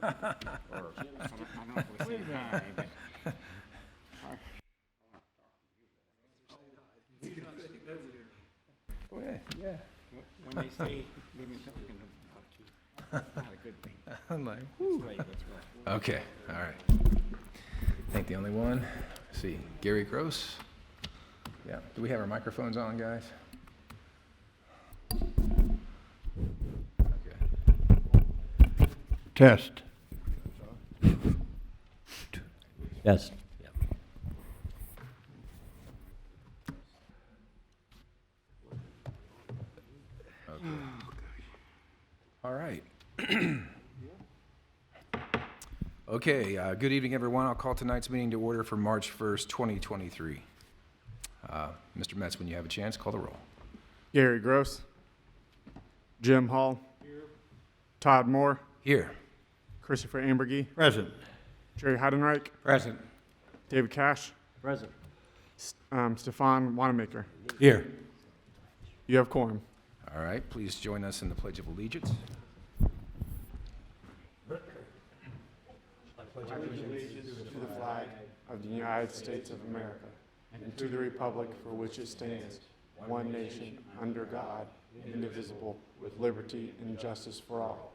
Go ahead, yeah. When they say, leave me something to talk to, it's not a good thing. I'm like, That's right, that's right. okay, all right. I think the only one, let's see, Gary Gross. Yeah, do we have our microphones on, guys? Okay. Test. Yes. Okay. All right. Okay, good evening, everyone. I'll call tonight's meeting to order for March 1st, 2023. Mr. Metz, when you have a chance, call the roll. Gary Gross. Jim Hall. Here. Todd Moore. Here. Christopher Ambergy. Present. Jerry Heidenreich. Present. David Cash. Present. Stefan Wanamaker. Here. You have quorum. All right, please join us in the Pledge of Allegiance. To the flag of the United States of America and to the republic for which it stands, one nation, under God, indivisible, with liberty and justice for all.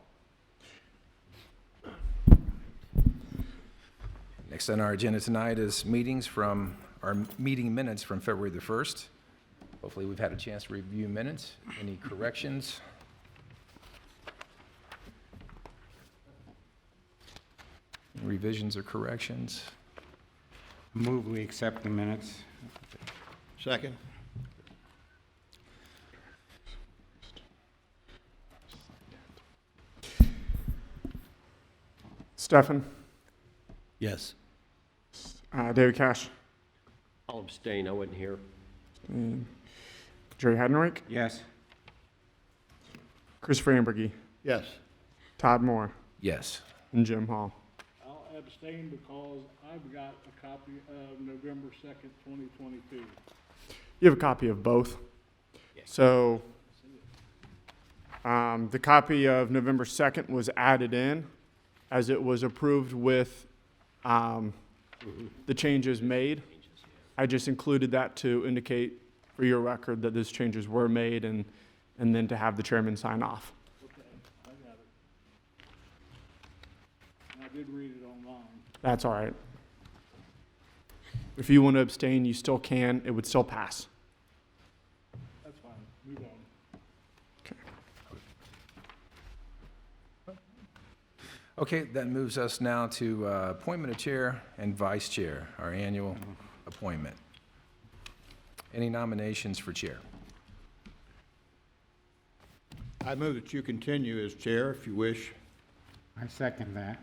Next on our agenda tonight is meeting minutes from February the 1st. Hopefully we've had a chance to review minutes. Any corrections? Revisions or corrections? Move we accept the minutes. Second. Stefan. Yes. David Cash. I'll abstain. I wasn't here. Jerry Heidenreich. Yes. Christopher Ambergy. Yes. Todd Moore. Yes. And Jim Hall. I'll abstain because I've got a copy of November 2nd, 2022. You have a copy of both. So the copy of November 2nd was added in as it was approved with the changes made. I just included that to indicate for your record that those changes were made and then to have the chairman sign off. Okay, I got it. And I did read it online. That's all right. If you want to abstain, you still can. It would still pass. That's fine. Move on. Okay, that moves us now to appointment of chair and vice chair, our annual appointment. Any nominations for chair? I move that you continue as chair if you wish. I second that.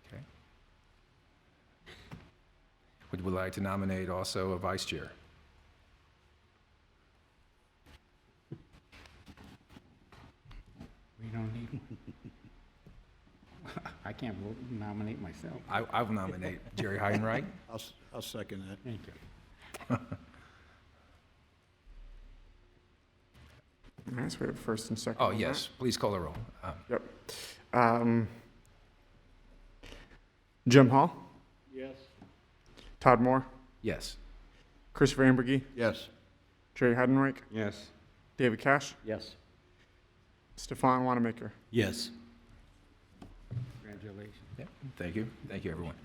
Okay. Would we like to nominate also a vice chair? We don't need one. I can't vote, nominate myself. I will nominate Jerry Heidenreich. I'll second that. Thank you. All right, so we have first and second. Oh, on yes, please call the roll. that. Yep. Jim Hall. Yes. Todd Moore. Yes. Christopher Ambergy. Yes. Jerry Heidenreich. Yes. David Cash. Yes. Stefan Wanamaker. Yes. Congratulations. Yeah, thank you. Thank you, everyone.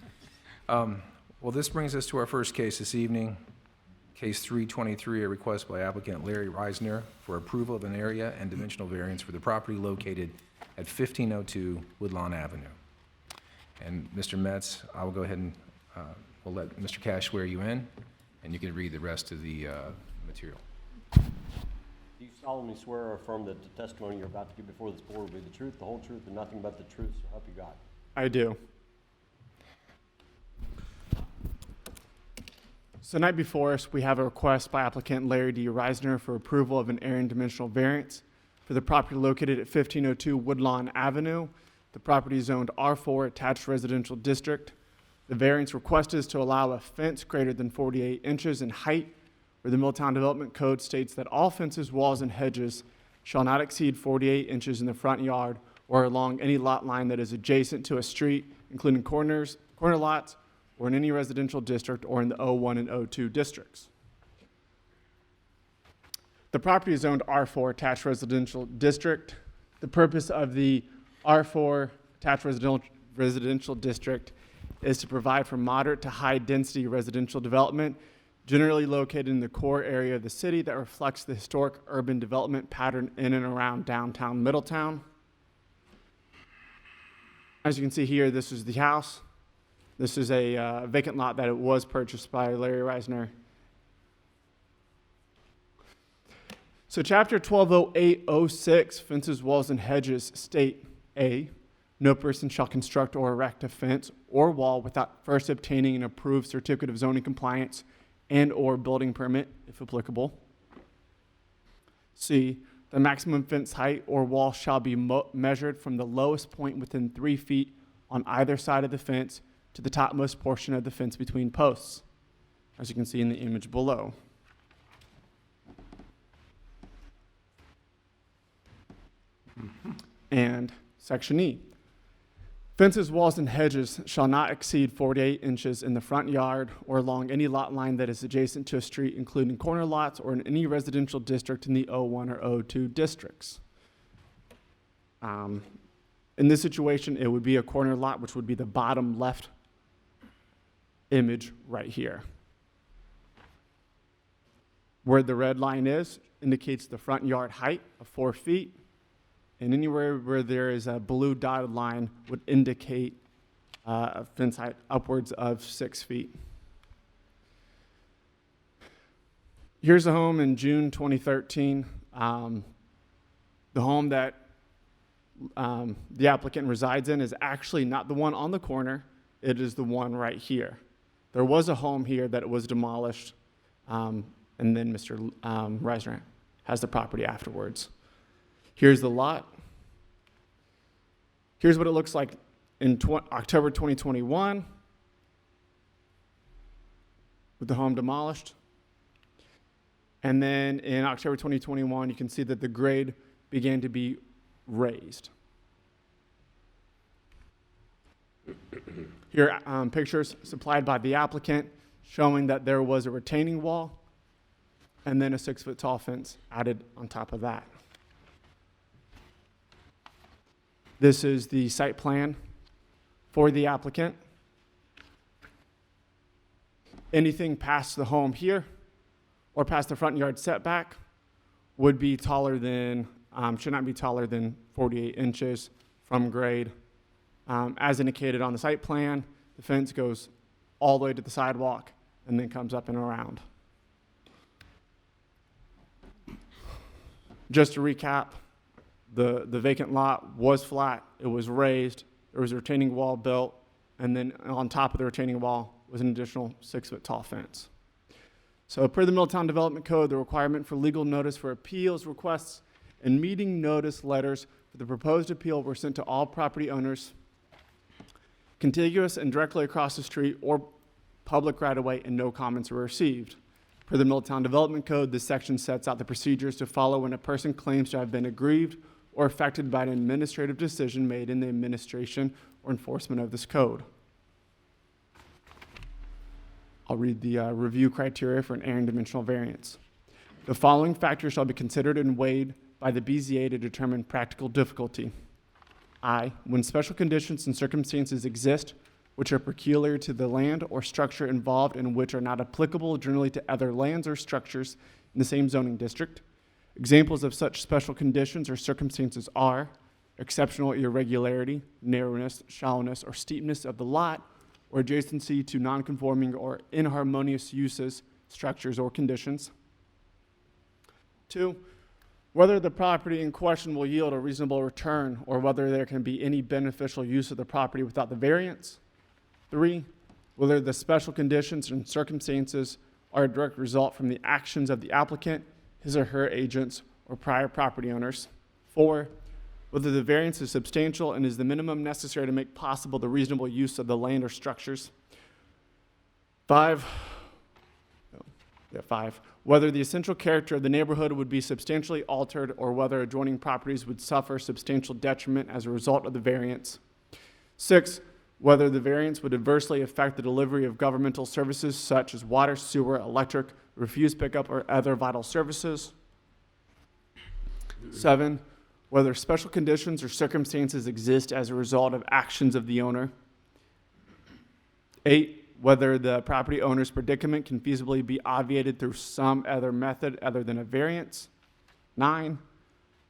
Well, this brings us to our first case this evening. Case 323, a request by applicant Larry Reisner for approval of an area and dimensional variance for the property located at 1502 Woodlawn Avenue. And Mr. Metz, I will go ahead and we'll let Mr. Cash swear you in, and you can read the rest of the material. Do you solemnly swear or affirm that the testimony you're about to give before this board will be the truth, the whole truth, and nothing but the truth, so help you God? I do. So tonight before us, we have a request by applicant Larry D. Reisner for approval of an area and dimensional variance for the property located at 1502 Woodlawn Avenue. The property is zoned R4 attached residential district. The variance requested is to allow a fence greater than 48 inches in height, where the Middletown Development Code states that all fences, walls, and hedges shall not exceed 48 inches in the front yard or along any lot line that is adjacent to a street, including corner lots, or in any residential district or in the O1 and O2 districts. The property is zoned R4 attached residential district. The purpose of the R4 attached residential district is to provide for moderate to high density residential development, generally located in the core area of the city that reflects the historic urban development pattern in and around downtown Middletown. As you can see here, this is the house. This is a vacant lot that it was purchased by Larry Reisner. So chapter 120806, fences, walls, and hedges state, A, no person shall construct or erect a fence or wall without first obtaining an approved certificate of zoning compliance and or building permit, if applicable. C, the maximum fence height or wall shall be measured from the lowest point within 3 feet on either side of the fence to the topmost portion of the fence between posts, as you can see in the image below. And section E, fences, walls, and hedges shall not exceed 48 inches in the front yard or along any lot line that is adjacent to a street, including corner lots or in any residential district in the O1 or O2 districts. In this situation, it would be a corner lot, which would be the bottom left image right here. Where the red line is indicates the front yard height of 4 feet. And anywhere where there is a blue dotted line would indicate a fence height upwards of 6 feet. Here's a home in June 2013. The home that the applicant resides in is actually not the one on the corner. It is the one right here. There was a home here that was demolished, and then Mr. Reisner has the property afterwards. Here's the lot. Here's what it looks like in October 2021 with the home demolished. And then in October 2021, you can see that the grade began to be raised. Here are pictures supplied by the applicant showing that there was a retaining wall and then a 6-foot tall fence added on top of that. This is the site plan for the applicant. Anything past the home here or past the front yard setback would be taller than, should not be taller than 48 inches from grade. As indicated on the site plan, the fence goes all the way to the sidewalk and then comes up and around. Just to recap, the vacant lot was flat, it was raised, there was a retaining wall built, and then on top of the retaining wall was an additional 6-foot tall fence. So per the Middletown Development Code, the requirement for legal notice for appeals requests and meeting notice letters for the proposed appeal were sent to all property owners contiguous and directly across the street or public right-of-way, and no comments were received. Per the Middletown Development Code, this section sets out the procedures to follow when a person claims to have been aggrieved or affected by an administrative decision made in the administration or enforcement of this code. I'll read the review criteria for an area and dimensional variance. The following factors shall be considered and weighed by the BZA to determine practical difficulty. I, when special conditions and circumstances exist which are peculiar to the land or structure involved and which are not applicable generally to other lands or structures in the same zoning district. Examples of such special conditions or circumstances are exceptional irregularity, narrowness, shallowness, or steepness of the lot, or adjacency to nonconforming or inharmonious uses, structures, or conditions. 2, whether the property in question will yield a reasonable return or whether there can be any beneficial use of the property without the variance. 3, whether the special conditions and circumstances are a direct result from the actions of the applicant, his or her agents, or prior property owners. 4, whether the variance is substantial and is the minimum necessary to make possible the reasonable use of the land or structures. 5, whether the essential character of the neighborhood would be substantially altered or whether adjoining properties would suffer substantial detriment as a result of the variance. 6, whether the variance would adversely affect the delivery of governmental services such as water, sewer, electric, refuse pickup, or other vital services. 7, whether special conditions or circumstances exist as a result of actions of the owner. 8, whether the property owner's predicament can feasibly be obviated through some other method other than a variance. 9,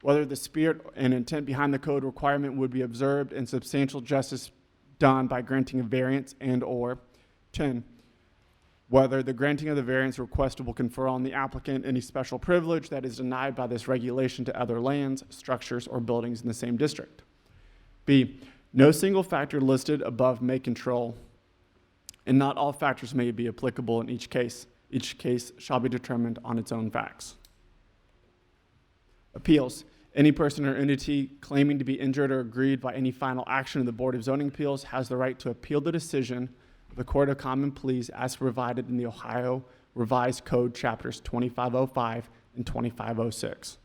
whether the spirit and intent behind the code requirement would be observed and substantial justice done by granting a variance and or. 10, whether the granting of the variance requested will confer on the applicant any special privilege that is denied by this regulation to other lands, structures, or buildings in the same district. B, no single factor listed above may control, and not all factors may be applicable in each case. Each case shall be determined on its own facts. Appeals. Any person or entity claiming to be injured or aggrieved by any final action of the Board of Zoning Appeals has the right to appeal the decision of the Court of Common Pleas as provided in the Ohio Revised Code Chapters 2505 and 2506.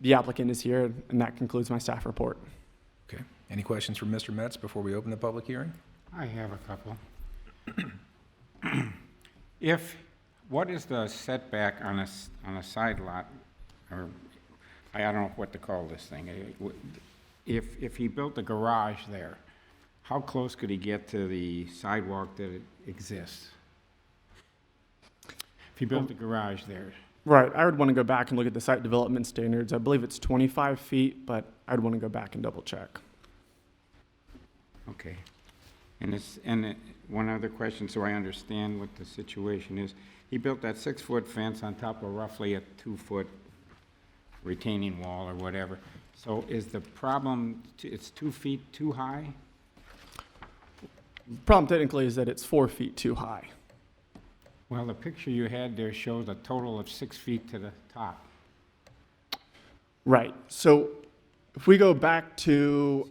The applicant is here, and that concludes my staff report. Okay. Any questions for Mr. Metz before we open the public hearing? I have a couple. What is the setback on a side lot, or I don't know what to call this thing. If he built a garage there, how close could he get to the sidewalk that it exists? If he built a garage there, Right, I would want to go back and look at the site development standards. I believe it's 25 feet, but I'd want to go back and double check. okay. One other question, so I understand what the situation is. He built that 6-foot fence on top of roughly a 2-foot retaining wall or whatever. So is the problem, it's 2 feet too high? Problem technically is that it's 4 feet too high. Well, the picture you had there shows a total of 6 feet to the top. Right, so if we go back to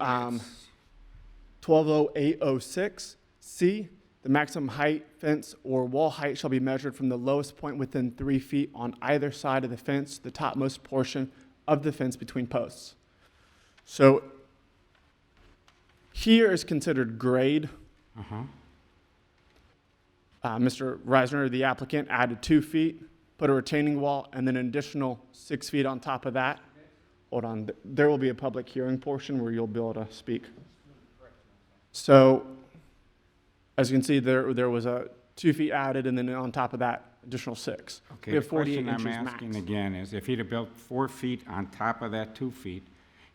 120806C, the maximum height, fence, or wall height shall be measured from the lowest point within 3 feet on either side of the fence, the topmost portion of the fence between posts. So here is considered grade. Mr. Reisner, the applicant, added 2 feet, put a retaining wall, and then an additional 6 feet on top of that. Hold on, there will be a public hearing portion where you'll be able to speak. So, as you can see, there was a 2 feet added, and then on top of that, additional 6. Okay, We have the 48 question inches I'm max. asking again is, if he'd have built 4 feet on top of that 2 feet,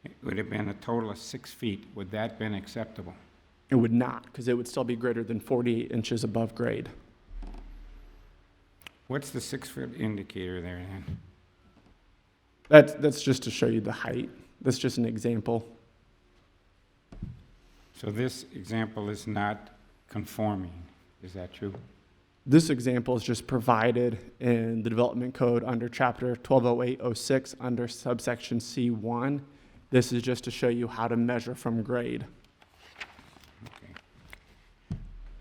it would have been a total of 6 feet. Would that been acceptable? It would not, because it would still be greater than 48 inches above grade. What's the 6-foot indicator there then? That's just to show you the height. That's just an example. So this example is not conforming, is that true? This example is just provided in the development code under chapter 120806 under subsection C1. This is just to show you how to measure from grade. Okay.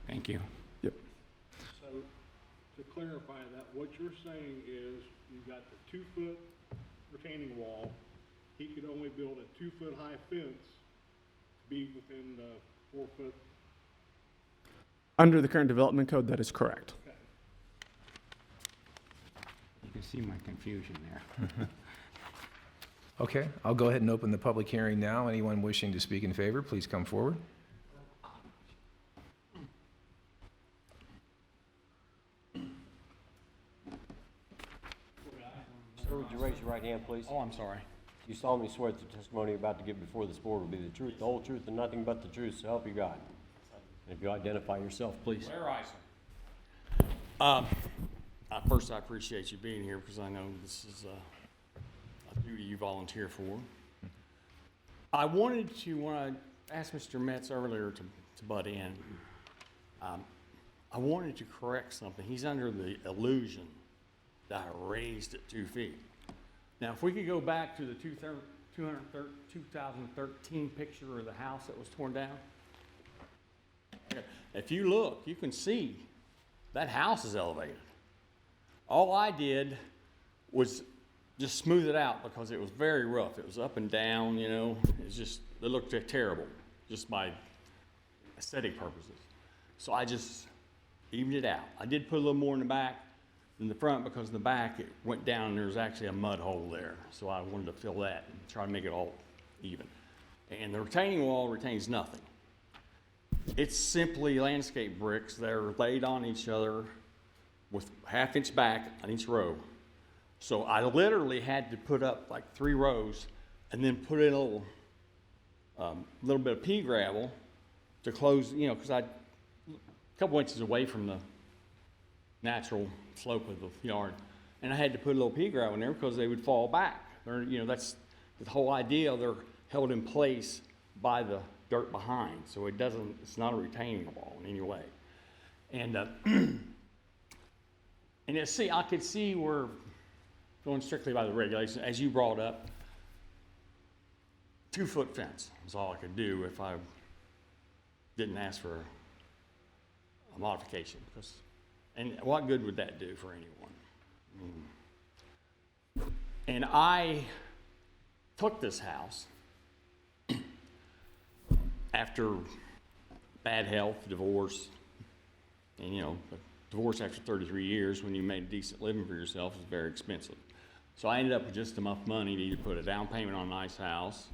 Thank you. Yep. So, to clarify that, what you're saying is, you've got the 2-foot retaining wall, he could only build a 2-foot high fence to be within the 4-foot. Under the current development code, that is correct. You can see my confusion there. Okay, I'll go ahead and open the public hearing now. Anyone wishing to speak in favor, please come forward. Sir, would you raise your right hand, please? Oh, I'm sorry. You solemnly swear that the testimony you're about to give before this board will be the truth, the whole truth, and nothing but the truth, so help you God. And if you identify yourself, please. Larry Eisen. First, I appreciate you being here because I know this is a duty you volunteer for. I wanted to, when I asked Mr. Metz earlier to butt in, I wanted to correct something. He's under the illusion that I raised it 2 feet. Now, if we could go back to the 2013 picture of the house that was torn down. If you look, you can see that house is elevated. All I did was just smooth it out because it was very rough. It was up and down, you know. It looked terrible, just by aesthetic purposes. So I just evened it out. I did put a little more in the back than the front because in the back it went down and there was actually a mud hole there. So I wanted to fill that and try to make it all even. And the retaining wall retains nothing. It's simply landscape bricks that are laid on each other with half-inch back on each row. So I literally had to put up like 3 rows and then put in a little bit of pea gravel to close, you know, because I a couple inches away from the natural slope of the yard, and I had to put a little pea gravel in there because they would fall back. They're, you know, that's the whole idea. They're held in place by the dirt behind, so it's not a retaining wall in any way. And I could see we're going strictly by the regulations, as you brought up. 2-foot fence is all I could do if I didn't ask for a modification. And what good would that do for anyone? And I took this house after bad health, divorce, and you know, a divorce after 33 years when you made a decent living for yourself is very expensive. So I ended up with just enough money to either put a down payment on a nice house,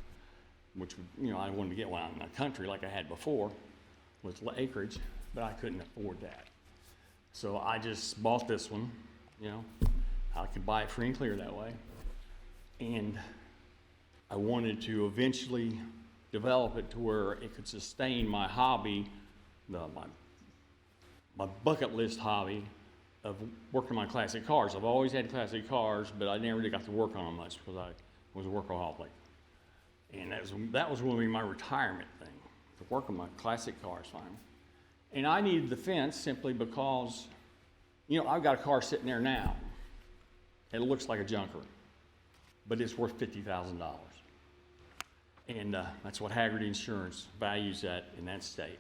which, you know, I wanted to get one out in the country like I had before with acreage, but I couldn't afford that. So I just bought this one, you know. I could buy it free and clear that way. And I wanted to eventually develop it to where it could sustain my hobby, my bucket list hobby of working on classic cars. I've always had classic cars, but I never really got to work on them much because I was a workaholic. And that was going to be my retirement thing, to work on my classic cars finally. And I needed the fence simply because, you know, I've got a car sitting there now. It looks like a junker, but it's worth $50,000. And that's what Haggerty Insurance values that in that state.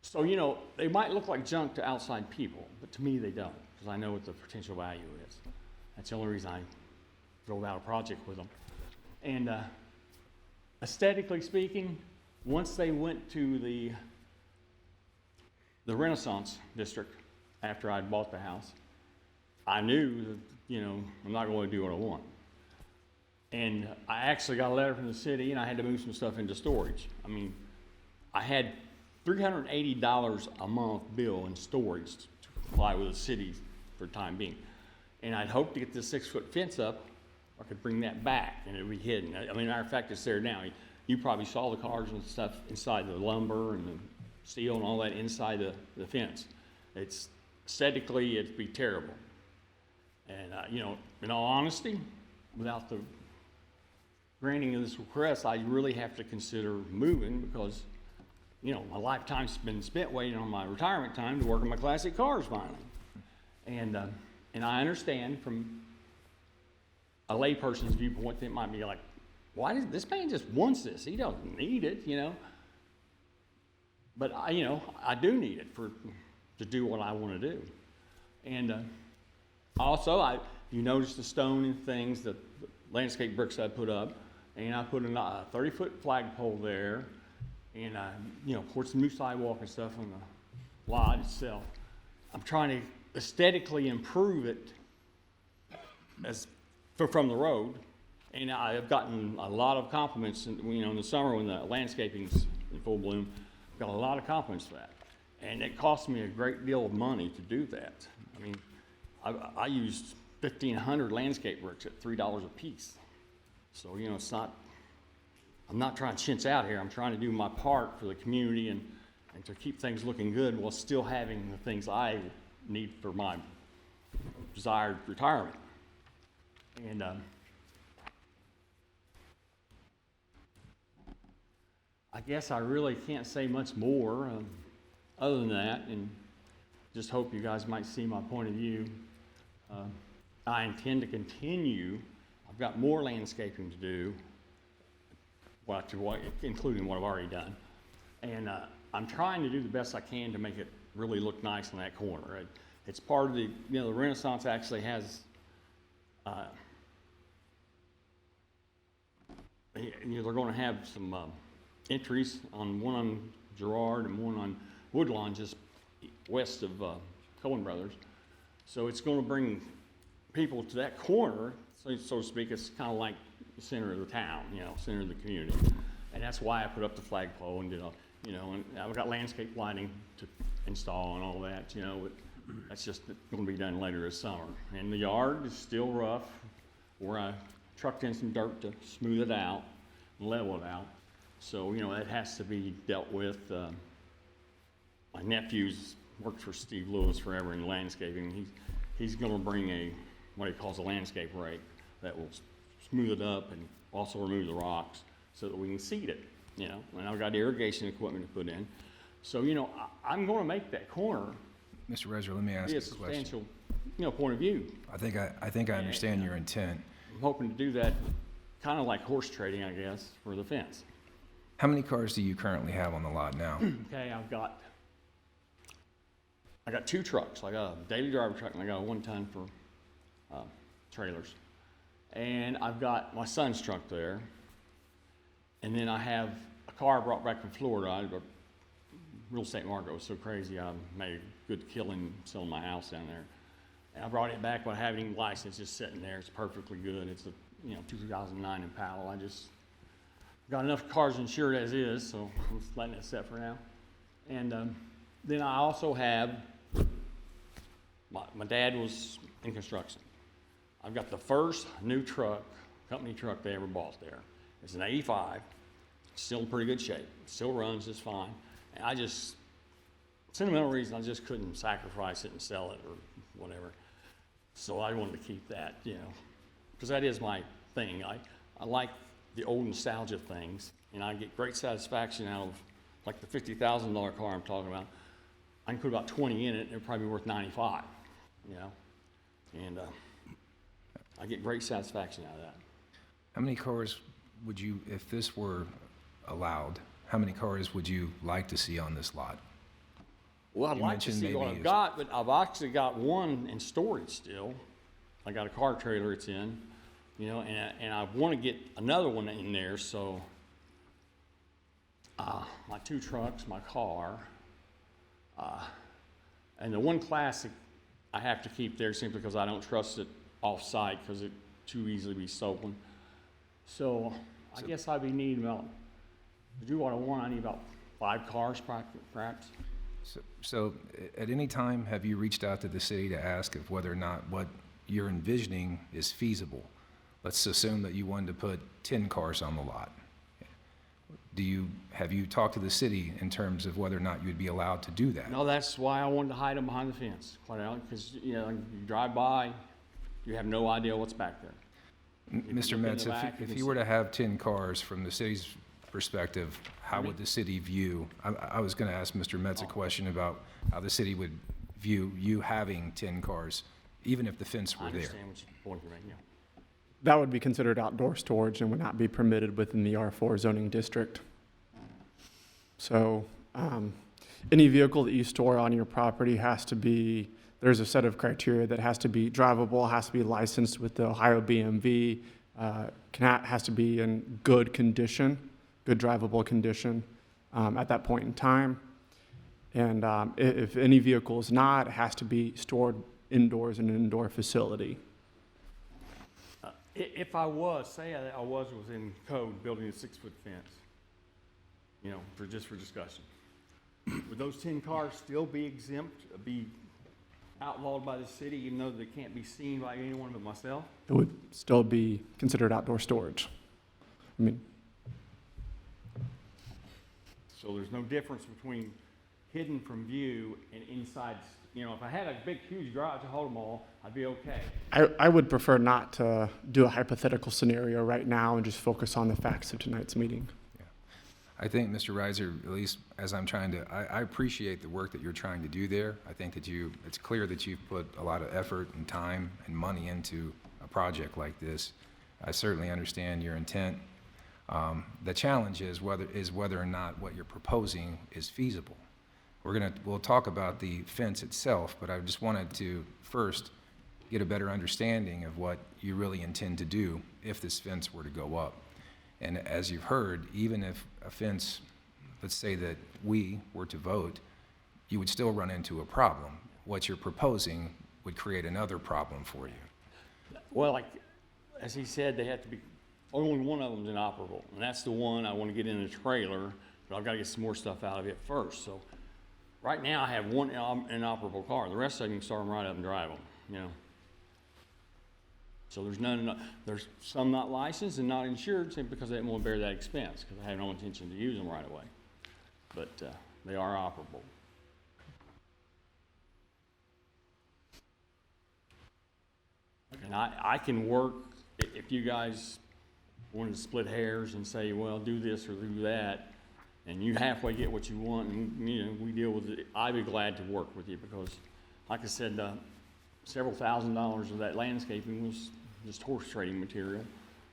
So, you know, they might look like junk to outside people, but to me they don't, because I know what the potential value is. That's the only reason I drove out a project with them. And aesthetically speaking, once they went to the Renaissance district after I'd bought the house, I knew that, you know, I'm not going to do what I want. And I actually got a letter from the city, and I had to move some stuff into storage. I mean, I had $380 a month bill in storage to comply with the city for the time being. And I'd hoped to get this 6-foot fence up. I could bring that back, and it would be hidden. I mean, matter of fact, it's there now. You probably saw the cars and stuff inside the lumber and the steel and all that inside the fence. It's aesthetically, it'd be terrible. And you know, in all honesty, without the granting of this request, I really have to consider moving because, you know, my lifetime's been spent waiting on my retirement time to work on my classic cars finally. And I understand from a layperson's viewpoint, it might be like, why does this man just wants this? He doesn't need it, you know. But you know, I do need it to do what I want to do. And also, you notice the stone and things, the landscape bricks I put up, and I put a 30-foot flagpole there, and you know, of course, the new sidewalk and stuff on the lot itself. I'm trying to aesthetically improve it from the road, and I have gotten a lot of compliments. You know, in the summer when the landscaping's in full bloom, I've got a lot of compliments for that, and it cost me a great deal of money to do that. I mean, I used 1,500 landscape bricks at $3 a piece. So, you know, it's not, I'm not trying to chintz out here. I'm trying to do my part for the community and to keep things looking good while still having the things I need for my desired retirement. And I guess I really can't say much more other than that, and just hope you guys might see my point of view. I intend to continue. I've got more landscaping to do, including what I've already done. And I'm trying to do the best I can to make it really look nice in that corner. It's part of the, the Renaissance actually has, they're gonna have some, entries on one on Girard and one on Woodlawn, just west of, Cohen Brothers. So it's gonna bring people to that corner, so to speak. It's kind of like the center of the town, center of the community. And that's why I put up the flagpole and did and I've got landscape lighting to install and all that, but that's just gonna be done later this summer. And the yard is still rough, where I trucked in some dirt to smooth it out and level it out. So, that has to be dealt with. My nephew's worked for Steve Lewis forever in landscaping. He's gonna bring what he calls a landscape rake that will smooth it up and also remove the rocks so that we can seed it, and I've got irrigation equipment to put in. So, I'm gonna make that corner Mr. Rezer, let me ask be you a a question. substantial, point of view. I think I understand your intent. I'm hoping to do that kind of like horse trading, I guess, for the fence. How many cars do you currently have on the lot now? Okay, I got 2 trucks. I got a daily driver truck and I got a 1-ton for trailers. And I've got my son's truck there. And then I have a car I brought back from Florida. Real estate market was so crazy, I made a good killing selling my house down there. And I brought it back, but I haven't even licensed, just sitting there. It's perfectly good. It's a 2009 Impala. I just got enough cars insured as is, so I'm just letting it sit for now. And then I also have, my dad was in construction. I've got the first new truck, company truck they ever bought there. It's an 85, still in pretty good shape, still runs just fine. And I just, sentimental reason, I just couldn't sacrifice it and sell it or whatever. So I wanted to keep that, because that is my thing. I like the old nostalgia things, and I get great satisfaction out of, like the $50,000 car I'm talking about. I can put about 20 in it, and it'll probably be worth 95, and I get great satisfaction out of that. How many cars would you, if this were allowed, how many cars would you like to see on this lot? Well, I'd You like to mentioned see what maybe I've got, but I've actually got one in storage still. I got a car trailer it's in, and I want to get another one in there, so my 2 trucks, my car, and the one classic I have to keep there simply because I don't trust it off-site because it too easily be stolen. So I guess I'd be needing about, to do what I want, I need about 5 cars perhaps. So at any time, have you reached out to the city to ask if whether or not what you're envisioning is feasible? Let's assume that you wanted to put 10 cars on the lot. Have you talked to the city in terms of whether or not you'd be allowed to do that? No, that's why I wanted to hide them behind the fence, quite honestly, because, you drive by, you have no idea what's back there. Mr. look in Metz, the back, you if can you were to have 10 cars from the city's perspective, how would the city view, I was going to ask Mr. Metz a question about how the city would view you having 10 cars, even if the fence I were there. understand what you're pointing at, That would be considered outdoor storage and would not be permitted within the R4 zoning district. So any vehicle that you store on your property has to be, there's a set of criteria that has to be drivable, has to be licensed with the Ohio BMV, has to be in good condition, good drivable condition at that point in time. And if any vehicle is not, it has to be stored indoors in an indoor facility. If I was, say I was within code building a 6-foot fence, for discussion, would those 10 cars still be exempt, be outlawed by the city, even though they can't be seen by anyone but myself? It would still be considered outdoor storage. I mean, So there's no difference between hidden from view and inside. If I had a big, huge garage to hold them all, I'd be okay. I would prefer not to do a hypothetical scenario right now and just focus on the facts of tonight's meeting. I think, Mr. Reiser, at least as I'm trying to, I appreciate the work that you're trying to do there. I think that it's clear that you've put a lot of effort and time and money into a project like this. I certainly understand your intent. The challenge is whether or not what you're proposing is feasible. We'll talk about the fence itself, but I just wanted to first get a better understanding of what you really intend to do if this fence were to go up. And as you've heard, even if a fence, let's say that we were to vote, you would still run into a problem. What you're proposing would create another problem for you. Well, like, as he said, they have to be, only one of them's inoperable, and that's the one I want to get in the trailer, but I've got to get some more stuff out of it first. So right now, I have one inoperable car. The rest of them, you can start them right up and drive them, you know. So there's some not licensed and not insured simply because they didn't want to bear that expense, because I have no intention to use them right away. But they are operable. And I can work, if you guys wanted to split hairs and say, well, do this or do that, and you halfway get what you want, and, you know, we deal with it, I'd be glad to work with you, because, like I said, several $1,000s of that landscaping was just horse trading material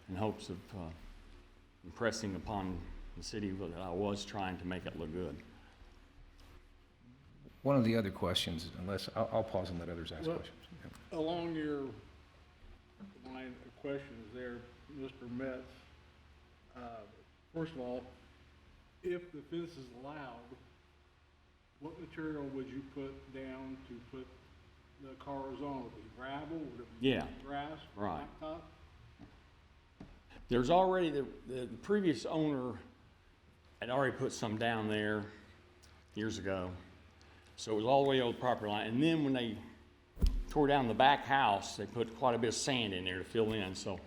in hopes of impressing upon the city that I was trying to make it look good. One of the other questions, unless, I'll pause and let others ask Well, questions. Along your line of questions there, Mr. Metz, first of all, if the fence is allowed, what material would you put down to put the cars on? Would it be gravel? Would it be Yeah. grass? Right. Blacktop? There's already, the previous owner had already put some down there years ago. So it was all the way over the property line. And then when they tore down the back house, they put quite a bit of sand in there to fill in. So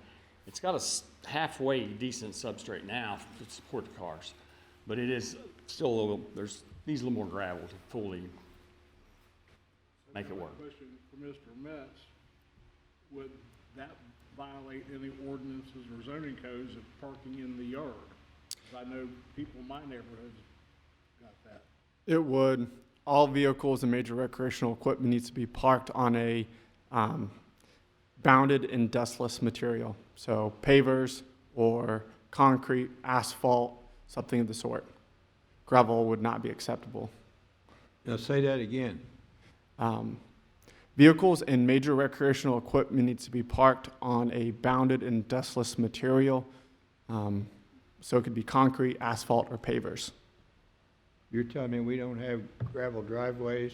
it's got a halfway decent substrate now to support the cars. But it is still a little, needs a little more gravel to fully make it work. Question for Mr. Metz, would that violate any ordinances or zoning codes of parking in the yard? 'Cause I know people in my neighborhood got that. It would. All vehicles and major recreational equipment needs to be parked on a bounded and dustless material. So pavers or concrete, asphalt, something of the sort. Gravel would not be acceptable. Now say that again. Vehicles and major recreational equipment needs to be parked on a bounded and dustless material. So it could be concrete, asphalt, or pavers. You're telling me we don't have gravel driveways?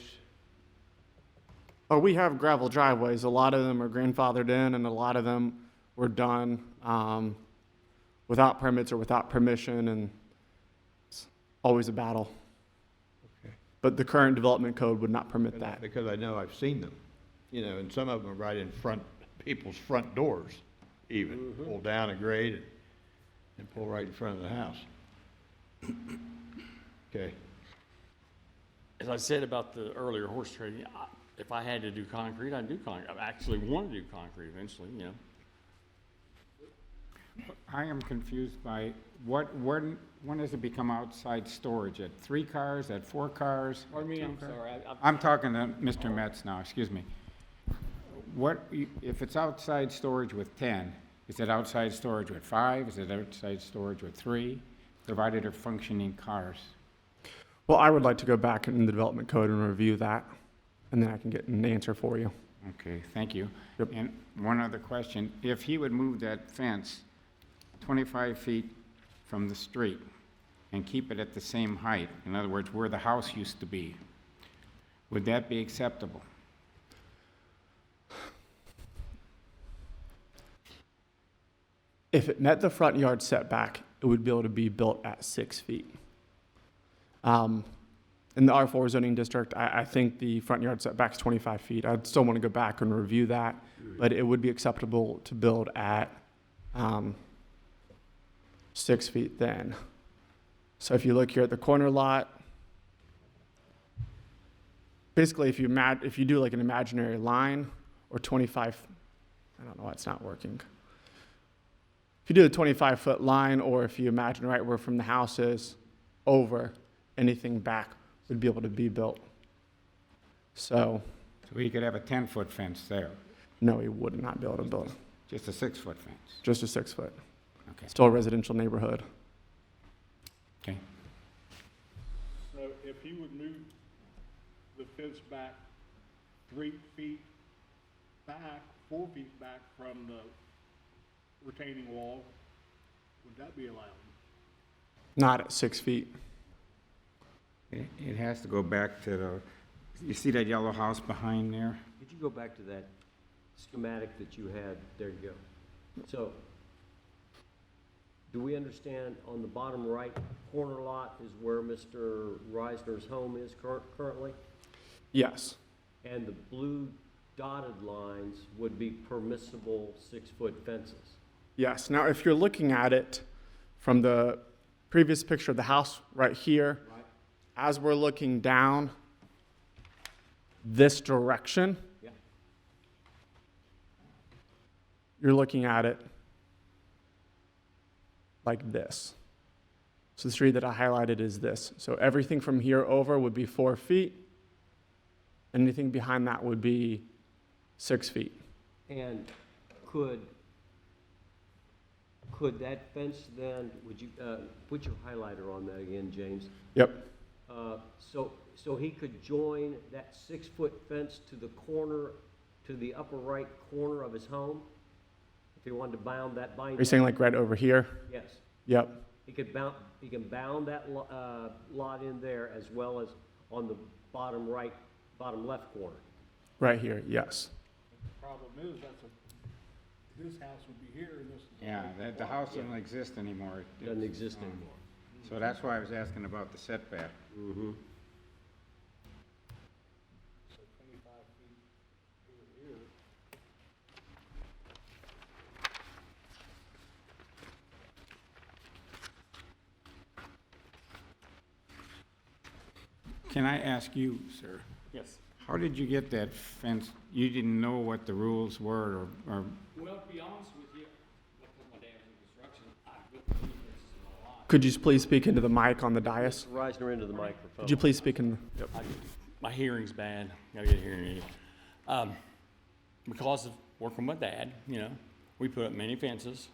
Oh, we have gravel driveways. A lot of them are grandfathered in, and a lot of them were done without permits or without permission, and it's always a battle. Okay. But the current development code would not permit that. Because I know I've seen them, you know, and some of them are right in front, people's front doors even. Pull down a grade and pull right in front of the house. Okay. As I said about the earlier horse trading, if I had to do concrete, I'd do concrete. I actually want to do concrete eventually, you know. I am confused by when does it become outside storage? At 3 cars, at 4 cars? Pardon me, I'm sorry. I'm talking to Mr. Metz now, excuse me. If it's outside storage with 10, is it outside storage with 5? Is it outside storage with 3? Provided they're functioning cars. Well, I would like to go back in the development code and review that, and then I can get an answer for you. Okay, thank you. Yep. And one other question. If he would move that fence 25 feet from the street and keep it at the same height, in other words, where the house used to be, would that be acceptable? If it met the front yard setback, it would be able to be built at 6 feet. In the R4 zoning district, I think the front yard setback is 25 feet. I'd still want to go back and review that, but it would be acceptable to build at 6 feet then. So if you look here at the corner lot, basically if you do like an imaginary line or 25, I don't know why it's not working. If you do a 25-foot line, or if you imagine right where from the house is over, anything back would be able to be built. So, So he could have a 10-foot fence there, no, he would not be able to build just a 6-foot fence. just a 6 foot. Okay, Still a residential neighborhood. okay. So if he would move the fence back 3 feet back, 4 feet back from the retaining wall, would that be allowed? Not at 6 feet. It has to go back to the, you see that yellow house behind there? Could you go back to that schematic that you had? There you go. So, do we understand on the bottom right corner lot is where Mr. Reisner's home is currently? Yes. And the blue dotted lines would be permissible 6-foot fences? Yes. Now, if you're looking at it from the previous picture of the house right here, Right? as we're looking down this direction, Yeah. you're looking at it like this. So the street that I highlighted is this. So everything from here over would be 4 feet. Anything behind that would be 6 feet. And could that fence then, would you, put your highlighter on that again, James? Yep. So he could join that 6-foot fence to the corner, to the upper right corner of his home? If he wanted to bind that Are you saying like right over here? Yes. Yep. He can bound that lot in there as well as on the bottom right, bottom left corner. Right here, yes. Problem is, his house would be here and this is. Yeah, the house doesn't exist anymore. Doesn't exist anymore. So that's why I was asking about the setback. Mm-hmm. So 25 feet here. Can I ask you, sir, Yes. how did you get that fence? You didn't know what the rules were, or, Well, to be honest with you, because my dad was in construction, I built many fences in my life. Could you please speak into the mic on the dais? Reisner into the microphone. Could you please speak in? Yep. My hearing's bad. Gotta get a hearing aid. Because of working with Dad, you know, we put up many fences,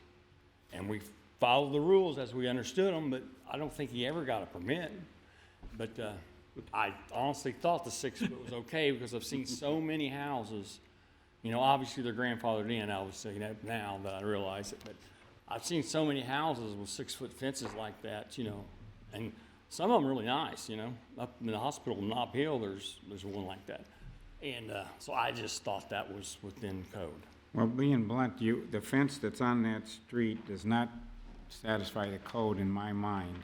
and we followed the rules as we understood them. But I don't think he ever got a permit. But I honestly thought the 6 foot was okay because I've seen so many houses. You know, obviously they're grandfathered in. I was saying that now that I realize it, but I've seen so many houses with 6-foot fences like that. You know, and some of them really nice, you know. Up in the hospital in Nob Hill, there's one like that. And so I just thought that was within code. well, being blunt, the fence that's on that street does not satisfy the code in my mind.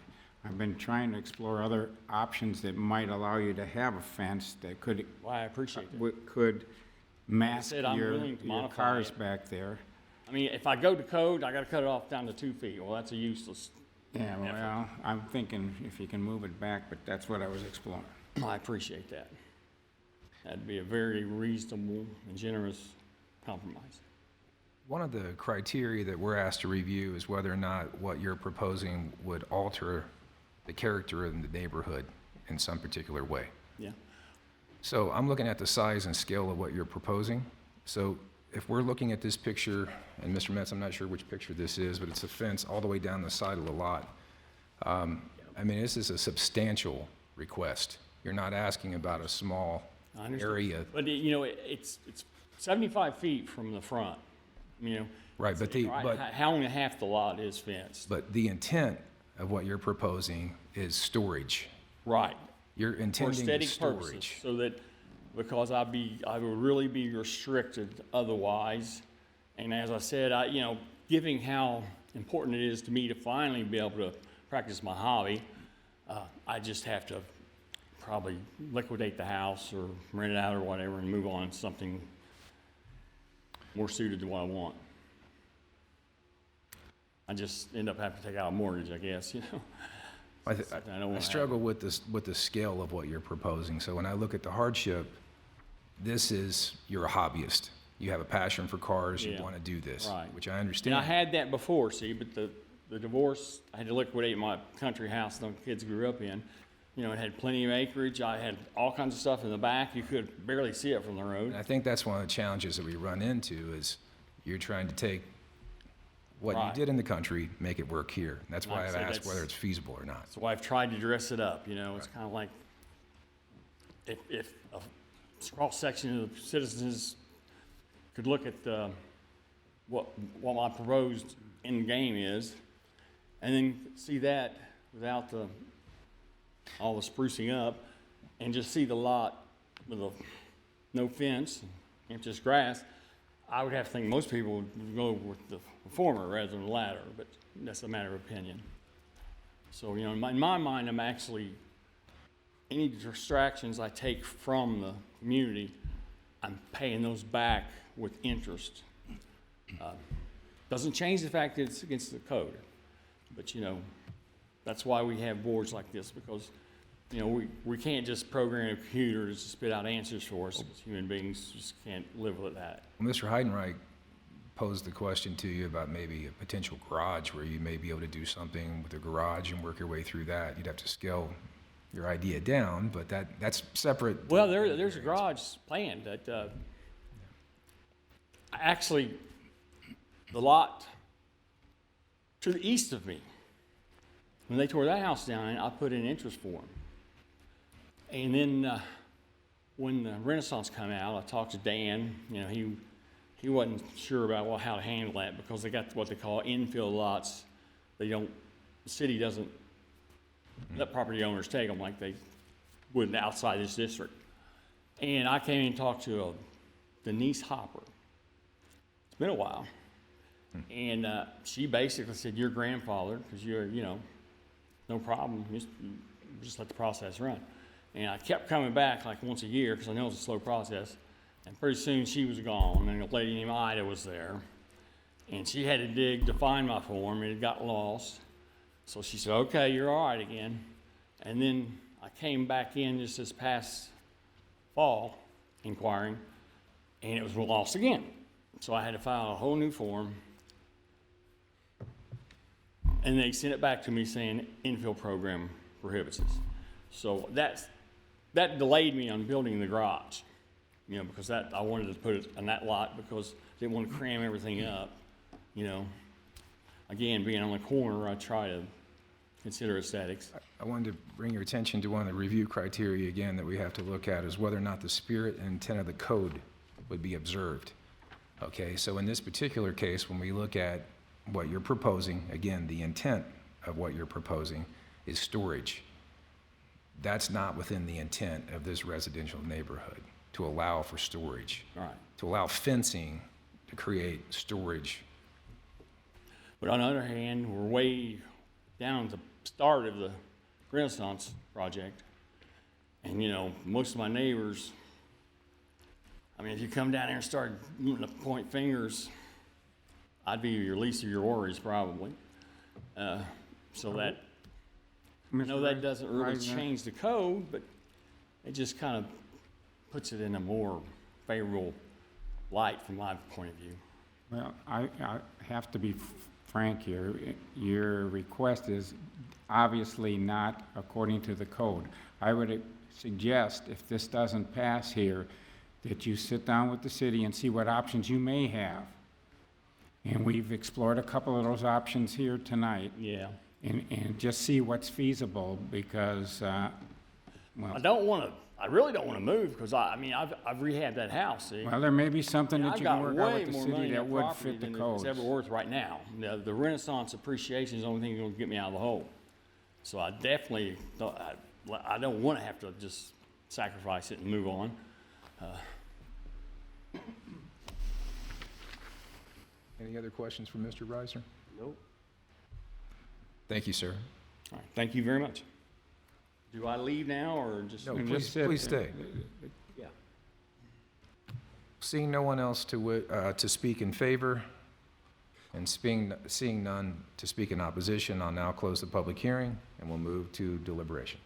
I've been trying to explore other options that might allow you to have a fence that could, Well, I appreciate that. could mask said, I'm your willing to modify cars it. back there. I mean, if I go to code, I gotta cut it off down to 2 feet. Well, that's a useless. Yeah, well, I'm thinking if you can move it back, but that's what I was exploring. I appreciate that. That'd be a very reasonable and generous compromise. One of the criteria that we're asked to review is whether or not what you're proposing would alter the character of the neighborhood in some particular way. Yeah. So I'm looking at the size and scale of what you're proposing. So if we're looking at this picture, and Mr. Metz, I'm not sure which picture this is, but it's a fence all the way down the side of the lot. I mean, this is a substantial request. You're not asking about a small I understand. area. But, you know, it's 75 feet from the front, you know. Right, but How only half the lot is fenced. but the intent of what you're proposing is storage. Right. You're For intending aesthetic purposes, storage. so that, because I would really be restricted otherwise. And as I said, you know, given how important it is to me to finally be able to practice my hobby, I just have to probably liquidate the house or rent it out or whatever and move on to something more suited to what I want. I just end up having to take out a mortgage, I guess, you know. I don't wanna have. struggle with the scale of what you're proposing. So when I look at the hardship, this is, you're a hobbyist. You have a passion for cars, you Yeah. want to do this, Right. which I And understand. I had that before, see, but the divorce, I had to liquidate my country house the kids grew up in. You know, it had plenty of acreage. I had all kinds of stuff in the back. You could barely see it from the road. And I think that's one of the challenges that we run into is you're trying to take what you Right. did in the country, make it work here. That's why Like I I've said, asked that's- whether it's feasible or not. So I've tried to dress it up, you know, it's kind of like, if a cross-section of the citizens could look at what my proposed end game is, and then see that without all the sprucing up, and just see the lot with no fence, and just grass, I would have to think most people would go with the former rather than the latter, but that's a matter of opinion. So, you know, in my mind, I'm actually, any distractions I take from the community, I'm paying those back with interest. Doesn't change the fact that it's against the code, but, you know, that's why we have boards like this, because, you know, we can't just program a computer to spit out answers for us. Human beings just can't live with that. Well, Mr. Heidenreich posed the question to you about maybe a potential garage where you may be able to do something with a garage and work your way through that. You'd have to scale your idea down, but that's separate. Well, there's a garage planned that, actually, the lot to the east of me, when they tore that house down, I put in interest for them. And then, when the Renaissance come out, I talked to Dan, you know, he wasn't sure about how to handle that because they got what they call infill lots. The city doesn't let property owners take them like they would outside this district. And I came and talked to Denise Hopper. It's been a while. And she basically said, your grandfather, because you're, you know, no problem, just let the process run. And I kept coming back like once a year because I know it's a slow process. And pretty soon she was gone, and a lady named Ida was there. And she had to dig to find my form, and it got lost. So she said, okay, you're all right again. And then I came back in just this past fall, inquiring, and it was lost again. So I had to file a whole new form. And they sent it back to me saying infill program prohibits this. So that delayed me on building the garage, you know, because I wanted to put it on that lot because I didn't want to cram everything up, you know. Again, being on the corner, I try to consider aesthetics. I wanted to bring your attention to one of the review criteria again that we have to look at is whether or not the spirit and intent of the code would be observed. Okay, so in this particular case, when we look at what you're proposing, again, the intent of what you're proposing is storage. That's not within the intent of this residential neighborhood, to allow for storage, All right. to allow fencing to create storage. But on the other hand, we're way down at the start of the Renaissance project. And, you know, most of my neighbors, I mean, if you come down there and start to point fingers, I'd be your least of your worries probably. So that, I know that doesn't really change the code, but it just kind of puts it in a more favorable light from my point of view. Well, I have to be frank here. Your request is obviously not according to the code. I would suggest, if this doesn't pass here, that you sit down with the city and see what options you may have. And we've explored a couple of those options here tonight. Yeah. And just see what's feasible, because, well, I really don't want to move because I've rehabbed that house, see? well, there may be something And that I've you can got work out way with the more city money in that would property fit the than codes. it's ever worth right now. The Renaissance appreciation is the only thing that's going to get me out of the hole. So I definitely I don't want to have to just sacrifice it and move on. Any other questions for Mr. Reisner? Nope. Thank you, sir. All right, thank you very much. Do I leave now or just? No, And please, just sit please there. stay. Yeah. Seeing no one else to speak in favor, and seeing none to speak in opposition, I'll now close the public hearing, and we'll move to deliberation.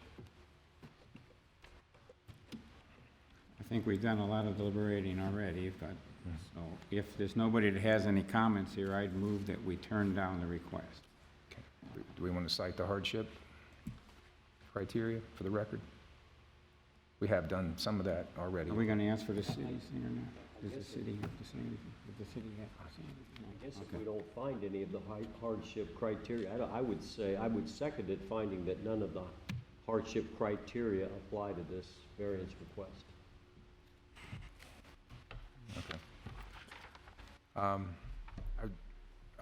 I think we've done a lot of deliberating already, but, so if there's nobody that has any comments here, I'd move that we turn down the request. Okay. Do we want to cite the hardship criteria for the record? We have done some of that already. Are we gonna ask for the city's thing or not? Does the city have to say anything? Does the city have to say anything? I guess if Okay. we don't find any of the hardship criteria, I would say, I would second it, finding that none of the hardship criteria apply to this variance request. Okay.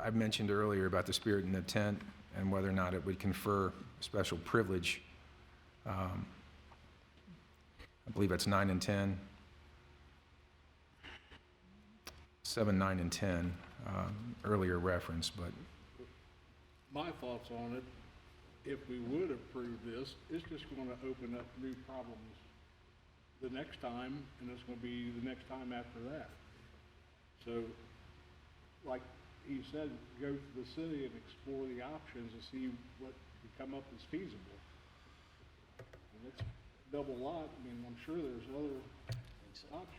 I mentioned earlier about the spirit and intent and whether or not it would confer special privilege. I believe that's 9 and 10. 7, 9, and 10, earlier reference, but My thoughts on it, if we would approve this, it's just gonna open up new problems the next time, and it's gonna be the next time after that. So, like he said, go to the city and explore the options and see what could come up as feasible. And it's double lot, I mean, I'm sure there's other options.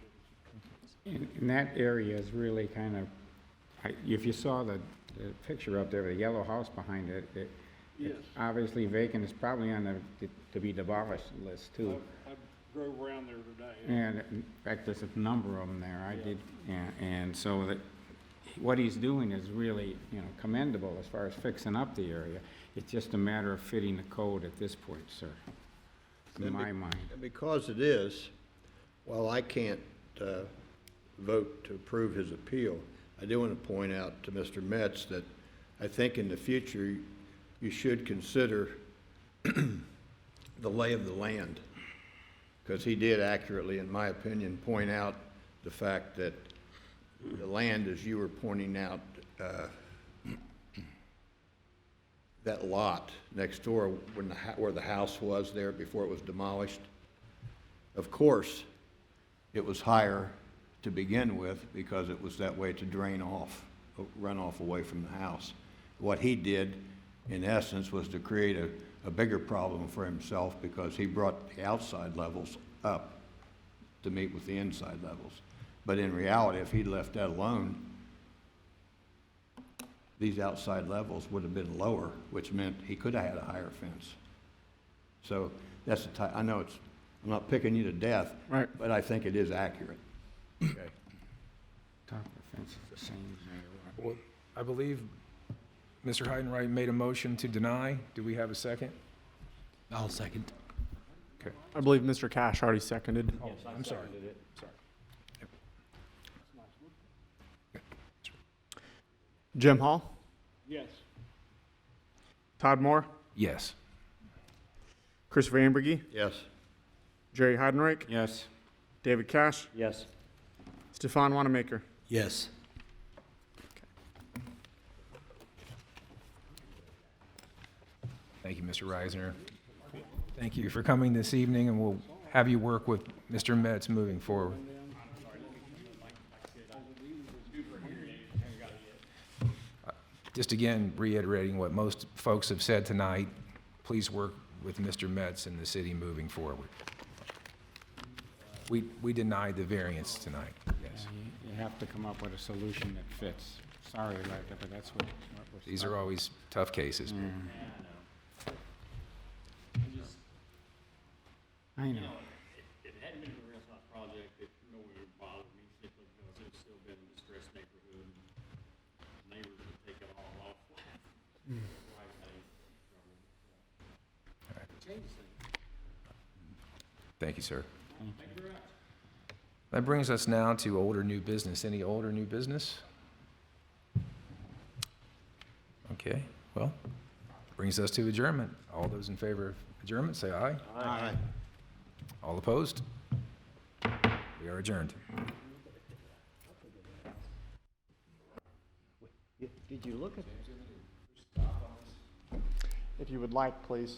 And that area is really kind of, if you saw the picture up there, the yellow house behind it, Yes, it's obviously vacant, it's probably on the to be demolished list too. I drove around there today. And in fact, there's a number of them there, I did, and so that, what he's doing is really, commendable as far as fixing up the area. It's just a matter of fitting the code at this point, sir, in my mind. And because it is, while I can't vote to approve his appeal, I do want to point out to Mr. Metz that I think in the future, you should consider the lay of the land, because he did accurately, in my opinion, point out the fact that the land, as you were pointing out, that lot next door, where the house was there before it was demolished, of course, it was higher to begin with because it was that way to drain off, run off away from the house. What he did, in essence, was to create a bigger problem for himself because he brought the outside levels up to meet with the inside levels. But in reality, if he'd left that alone, these outside levels would have been lower, which meant he could have had a higher fence. So that's the type, I know it's, I'm not picking you to death, Right. but I think it is accurate. Okay. Top of the fence is the same no matter what. well, I believe Mr. Heidenreich made a motion to deny. Do we have a second? I'll second. Okay. I believe Mr. Cash already seconded. Yes, I I'm sorry. seconded it. Jim Hall, Yes, Todd Moore, Yes. Christopher Ambergy, Yes. Jerry Heidenreich, Yes, David Cash, Yes, Stefan Wanamaker. Yes. Thank you, Mr. Reisner. Thank you for coming this evening, and we'll have you work with Mr. Metz moving forward. Just again, reiterating what most folks have said tonight, please work with Mr. Metz and the city moving forward. We denied the variance tonight, yes. you have to come up with a solution that fits. Sorry about that, but that's what we're. These are always tough cases. I know. If it hadn't been for the restaurant project, it nobody would bother me simply because it's still been a distressed neighborhood. Neighbors would take it all off. Right, changes things. Thank you, sir. Thank you very much. That brings us now to old or new business. Any old or new business? Okay, well, brings us to adjournment. All those in favor of adjournment, say aye. Aye. All opposed? We are adjourned. did you look at? If you would like, please.